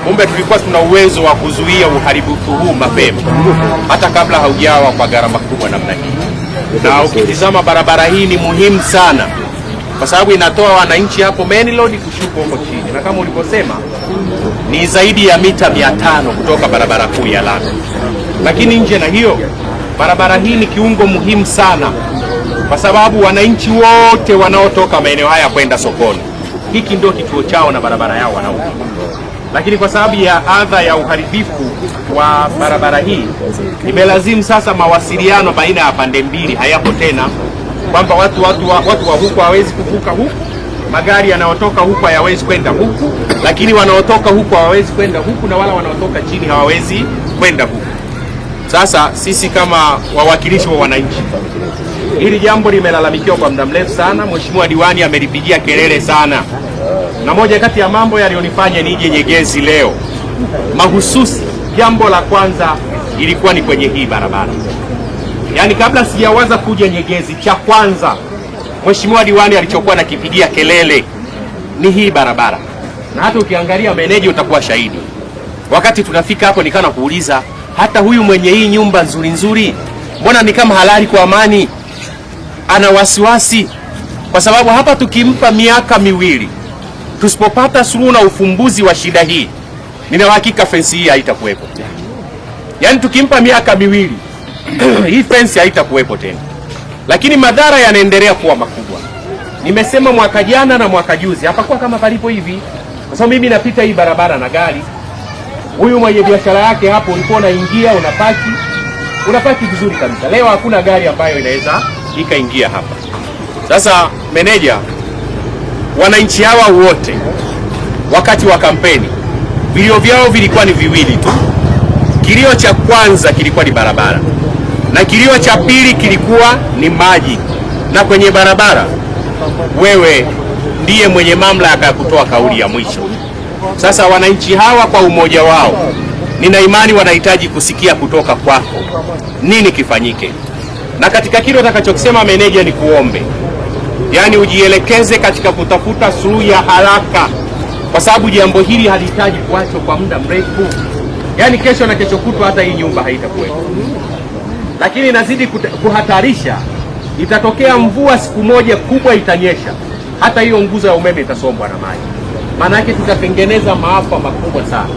kumbe tulikuwa tuna uwezo wa kuzuia uharibifu huu mapema hata kabla haujawa kwa gharama kubwa namna hii. Na ukitizama barabara hii ni muhimu sana kwa sababu inatoa wananchi hapo main road kushuka huko chini, na kama ulivyosema ni zaidi ya mita 500 kutoka barabara kuu ya lami. Lakini nje na hiyo, barabara hii ni kiungo muhimu sana kwa sababu wananchi wote wanaotoka maeneo haya kwenda sokoni, hiki ndio kituo chao na barabara yao wanaotoka. Lakini kwa sababu ya adha ya uharibifu wa barabara hii, imelazimu sasa mawasiliano baina ya pande mbili hayapo tena, kwamba watu wa huku hawezi kuvuka huku, magari yanayotoka huku hayawezi kwenda huku, lakini wanaotoka huku hawawezi kwenda huku, na wala wanaotoka chini hawawezi kwenda huku. Sasa sisi kama wawakilishi wa wananchi, hili jambo limelalamikiwa kwa muda mrefu sana. Mheshimiwa diwani amelipigia kelele sana, na moja kati ya mambo yaliyonifanya nije Nyegezi leo mahususi, jambo la kwanza ilikuwa ni kwenye hii barabara. Yaani kabla sijawaza kuja Nyegezi, cha kwanza Mheshimiwa diwani alichokuwa nakipigia kelele ni hii barabara. Na hata ukiangalia meneja utakuwa shahidi, wakati tunafika hapo nikana kuuliza, hata huyu mwenye hii nyumba nzuri nzuri mbona ni kama halali kwa amani? Ana wasiwasi kwa sababu hapa tukimpa miaka miwili tusipopata suluhu na ufumbuzi wa shida hii, nina hakika fence hii haitakuwepo. Yaani tukimpa miaka miwili hii fence haitakuwepo tena. Lakini madhara yanaendelea kuwa makubwa. Nimesema mwaka jana na mwaka juzi hapakuwa kama palipo hivi, kwa sababu mimi napita hii barabara na gari. Huyu mwenye biashara yake hapo ulikuwa unaingia unapaki vizuri kabisa. Leo hakuna gari ambayo inaweza ikaingia hapa. Sasa meneja, wananchi hawa wote wakati wa kampeni vilio vyao vilikuwa ni viwili tu. Kilio cha kwanza kilikuwa ni barabara, na kilio cha pili kilikuwa ni maji. Na kwenye barabara wewe ndiye mwenye mamlaka ya kutoa kauli ya mwisho. Sasa wananchi hawa kwa umoja wao, nina imani wanahitaji kusikia kutoka kwako nini kifanyike. Na katika kile utakachokisema meneja, ni kuombe yaani ujielekeze katika kutafuta suluhu ya haraka, kwa sababu jambo hili halihitaji kuachwa kwa muda mrefu. Yaani kesho na kesho kutwa hata hii nyumba haitakuwepo. Lakini inazidi kuhatarisha, itatokea mvua siku moja kubwa itanyesha, hata hiyo nguzo ya umeme itasombwa na maji. Maana yake tutatengeneza maafa makubwa sana.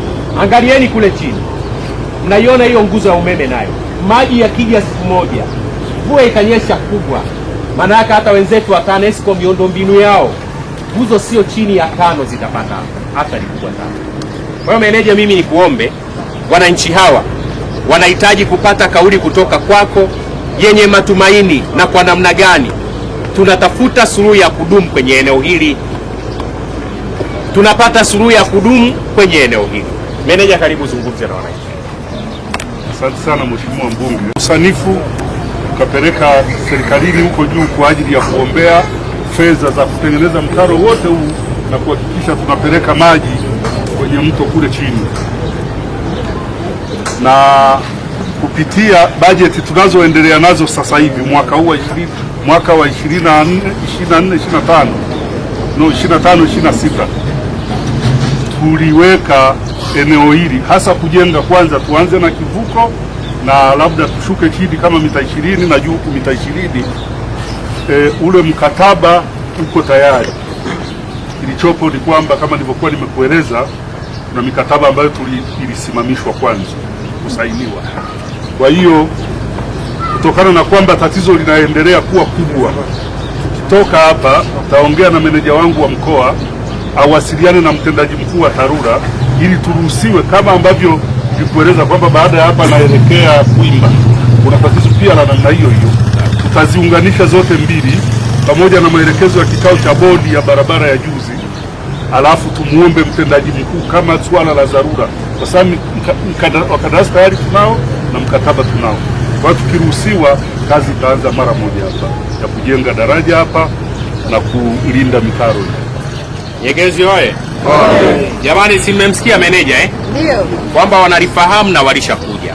Angalieni kule chini, mnaiona hiyo nguzo ya umeme nayo, maji yakija siku moja, mvua ikanyesha kubwa, maana yake hata wenzetu wa TANESCO miundombinu yao nguzo sio chini ya 5 zitapata athari kubwa sana. Kwa hiyo meneja, mimi nikuombe, wananchi hawa wanahitaji kupata kauli kutoka kwako yenye matumaini, na kwa namna gani tunatafuta suluhu ya kudumu kwenye eneo hili, tunapata suluhu ya kudumu kwenye eneo hili. Meneja, karibu zungumze na wananchi. Asante sana Mheshimiwa Mbunge. Usanifu ukapeleka serikalini huko juu kwa ajili ya kuombea fedha za kutengeneza mtaro wote huu na kuhakikisha tunapeleka maji kwenye mto kule chini, na kupitia bajeti tunazoendelea nazo sasa hivi mwaka huu mwaka wa 25 26 tuliweka eneo hili hasa kujenga, kwanza tuanze na kivuko na labda tushuke chini kama mita 20 na juu mita 20. Ule mkataba uko tayari. Kilichopo ni kwamba kama nilivyokuwa nimekueleza, kuna mikataba ambayo ilisimamishwa kwanza kusainiwa. Kwa hiyo kutokana na kwamba tatizo linaendelea kuwa kubwa, tukitoka hapa taongea na meneja wangu wa mkoa awasiliane na mtendaji mkuu wa TARURA ili turuhusiwe, kama ambavyo nilikueleza kwamba baada ya hapa naelekea Kwimba kuna tatizo pia la namna hiyo hiyo. Tutaziunganisha zote mbili pamoja na maelekezo ya kikao cha bodi ya barabara ya juzi, alafu tumuombe mtendaji mkuu kama swala la dharura, kwa sababu wakandarasi tayari tunao na mkataba tunao. Kwa hiyo tukiruhusiwa, kazi itaanza mara moja hapa ya kujenga daraja hapa na kulinda mitaro. Nyegezi oye! Jamani, si mmemsikia meneja Ndio. Kwamba wanalifahamu na walishakuja.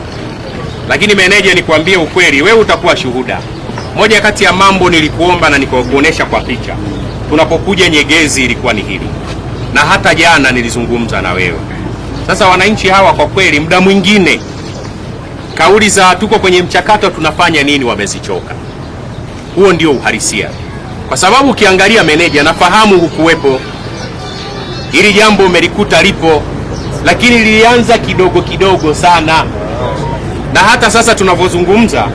Lakini meneja, nikwambie ukweli, wewe utakuwa shuhuda. Moja kati ya mambo nilikuomba na nikakuonesha kwa picha tunapokuja Nyegezi ilikuwa ni hili, na hata jana nilizungumza na wewe. Sasa wananchi hawa kwa kweli, muda mwingine kauli za tuko kwenye mchakato tunafanya nini wamezichoka. Huo ndio uhalisia, kwa sababu ukiangalia meneja, nafahamu hukuwepo, hili jambo umelikuta lipo, lakini lilianza kidogo kidogo sana, na hata sasa tunavyozungumza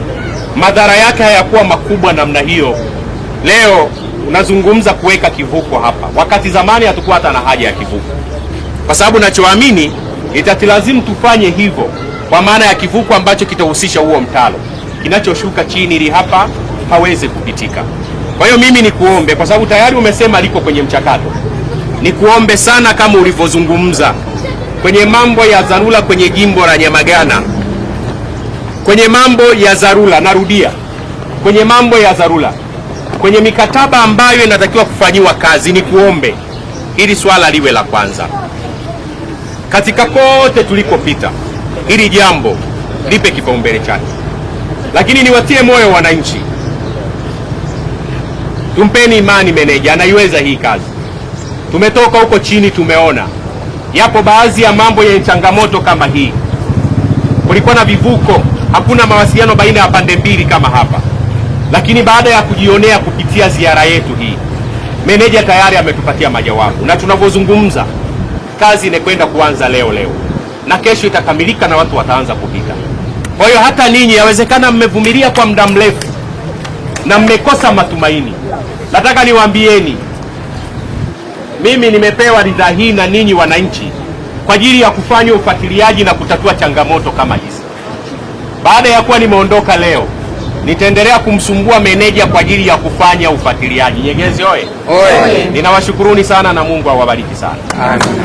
madhara yake hayakuwa makubwa namna hiyo. Leo unazungumza kuweka kivuko hapa, wakati zamani hatakuwa hata na haja ya kivuko, kwa sababu nachoamini itatilazimu tufanye hivyo, kwa maana ya kivuko ambacho kitahusisha huo mtalo kinachoshuka chini ili hapa haweze kupitika. Kwa hiyo mimi nikuombe, kwa sababu tayari umesema liko kwenye mchakato, nikuombe sana kama ulivyozungumza kwenye mambo ya dharura kwenye jimbo la Nyamagana, kwenye mambo ya dharura, narudia, kwenye mambo ya dharura, kwenye mikataba ambayo inatakiwa kufanyiwa kazi, nikuombe hili swala liwe la kwanza. Katika kote tulikopita, hili jambo lipe kipaumbele chake. Lakini niwatie moyo wananchi, tumpeni imani meneja, anaiweza hii kazi. Tumetoka huko chini, tumeona yapo baadhi ya mambo yenye changamoto kama hii. Kulikuwa na vivuko, hakuna mawasiliano baina ya pande mbili kama hapa, lakini baada ya kujionea kupitia ziara yetu hii, meneja tayari ametupatia majawabu, na tunavyozungumza kazi inakwenda kuanza leo na kesho itakamilika na watu wataanza kupita. Kwa hiyo hata ninyi yawezekana mmevumilia kwa muda mrefu na mmekosa matumaini. Nataka niwaambieni, mimi nimepewa ridhaa hii na ninyi wananchi kwa ajili ya kufanya ufuatiliaji na kutatua changamoto kama hizi. Baada ya kuwa nimeondoka leo, nitaendelea kumsumbua meneja kwa ajili ya kufanya ufuatiliaji. Nyegezi oye! Ninawashukuruni sana na Mungu awabariki sana. Amen.